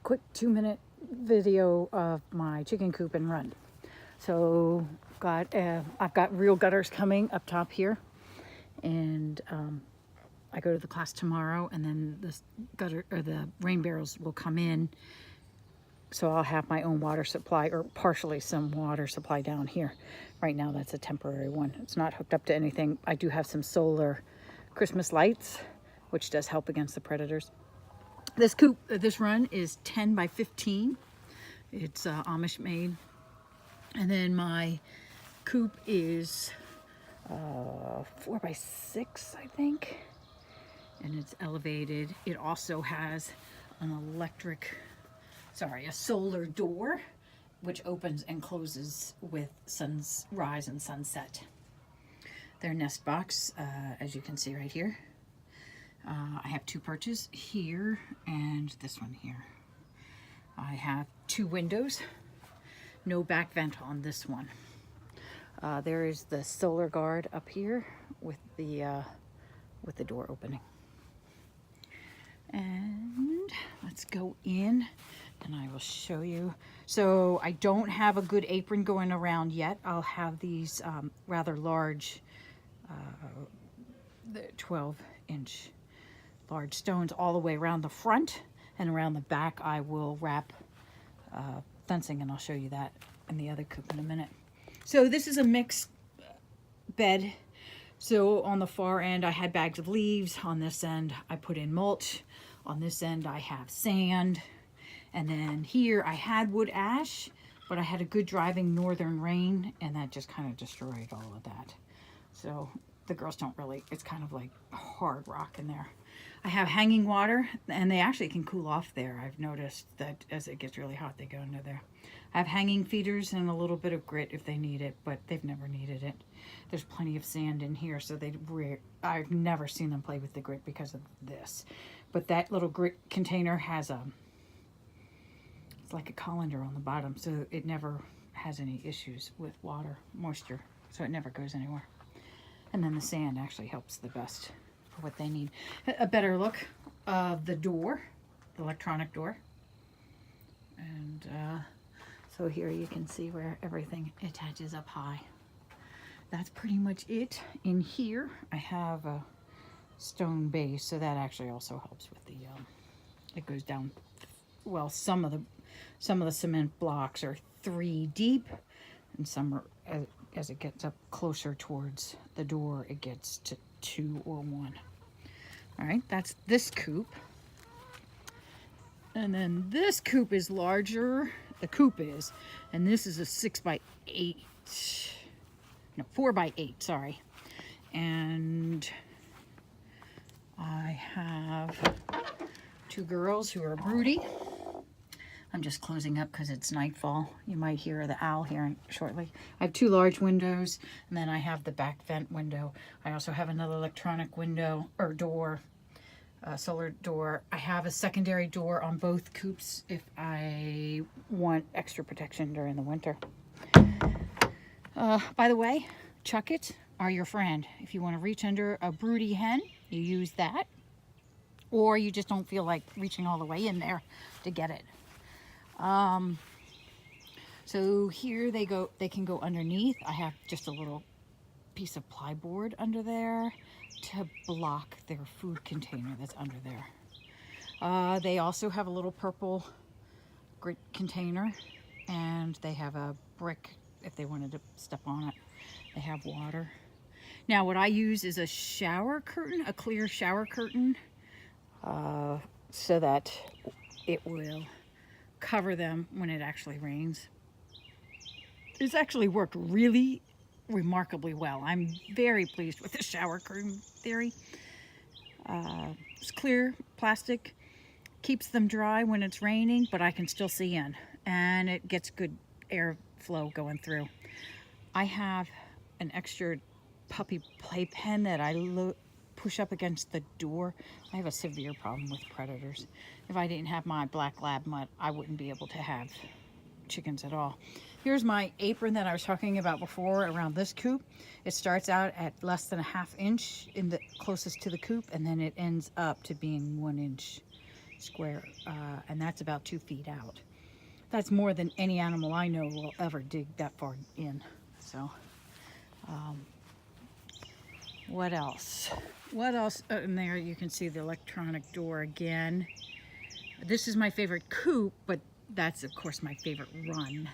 quick 2-minute video of my chicken coop and run. So I've got real gutters coming up top here, and I go to the class tomorrow, and then this gutter or the rain barrels will come in. So I'll have my own water supply, or partially some water supply down here. Right now that's a temporary one. It's not hooked up to anything. I do have some solar Christmas lights, which does help against the predators. This coop, this run is 10 by 15. It's Amish made. And then my coop is 4 by 6, I think. And it's elevated. It also has an a solar door, which opens and closes with sunrise and sunset. Their nest box, as you can see right here. I have 2 perches here and this one here. I have 2 windows, no back vent on this one. There is the solar guard up here with the door opening. And let's go in and I will show you. So I don't have a good apron going around yet. I'll have these rather large, the 12-inch large stones all the way around the front, and around the back I will wrap fencing, and I'll show you that in the other coop in a minute. So this is a mixed bed. So on the far end I had bags of leaves. On this end I put in mulch. On this end I have sand. And then here I had wood ash, but I had a good driving northern rain, and that just kind of destroyed all of that. So the girls don't really, it's kind of like hard rock in there. I have hanging water, and they actually can cool off there. I've noticed that as it gets really hot, they go into there. I have hanging feeders and a little bit of grit if they need it, but they've never needed it. There's plenty of sand in here, so I've never seen them play with the grit because of this. But that little grit container has it's like a colander on the bottom, so it never has any issues with water, moisture, so it never goes anywhere. And then the sand actually helps the best for what they need. A better look of the door, the electronic door. And so here you can see where everything attaches up high. That's pretty much it. In here I have a stone base, so that actually also helps with the it goes down. Well, some of the cement blocks are 3 deep, and some are, as it gets up closer towards the door, it gets to 2 or 1. All right, that's this coop. And then this coop is larger. The coop is, and this is a 6 by 8. No, 4 by 8. Sorry. And I have 2 girls who are broody. I'm just closing up because it's nightfall. You might hear the owl here shortly. I have 2 large windows, and then I have the back vent window. I also have another electronic window or door, solar door. I have a secondary door on both coops if I want extra protection during the winter. By the way, chuckets are your friend. If you want to reach under a broody hen, you use that, or you just don't feel like reaching all the way in there to get it. So here they can go underneath. I have just a little piece of plyboard under there to block their food container that's under there. They also have a little purple grit container, and they have a brick if they wanted to step on it. They have water. Now what I use is a shower curtain, a clear shower curtain, so that it will cover them when it actually rains. It's actually worked really remarkably well. I'm very pleased with the shower curtain theory. It's clear plastic, keeps them dry when it's raining, but I can still see in, and it gets good airflow going through. I have an extra puppy playpen that I push up against the door. I have a severe problem with predators. If I didn't have my black lab mutt, I wouldn't be able to have chickens at all. Here's my apron that I was talking about before around this coop. It starts out at less than a ½ inch in the closest to the coop, and then it ends up to being 1 inch square, and that's about 2 feet out. That's more than any animal I know will ever dig that far in. So, what else? What else? In there you can see the electronic door again. This is my favorite coop, but that's of course my favorite run.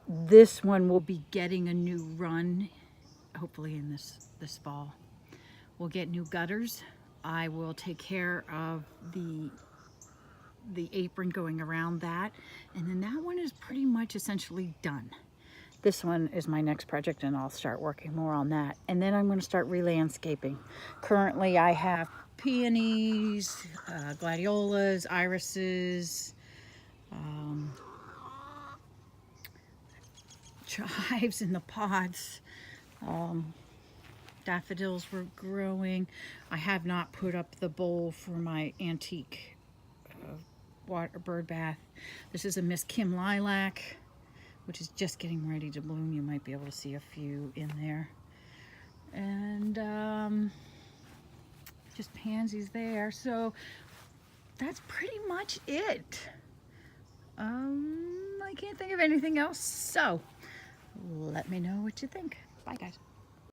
This one will be getting a new run, hopefully in this fall. We'll get new gutters. I will take care of the apron going around that, and then that one is pretty much essentially done. This one is my next project, and I'll start working more on that. And then I'm going to start re-landscaping. Currently I have peonies, gladiolas, irises, chives in the pots. Daffodils were growing. I have not put up the bowl for my antique bird bath. This is a Miss Kim lilac, which is just getting ready to bloom. You might be able to see a few in there. And just pansies there. So that's pretty much it. I can't think of anything else. So let me know what you think. Bye, guys.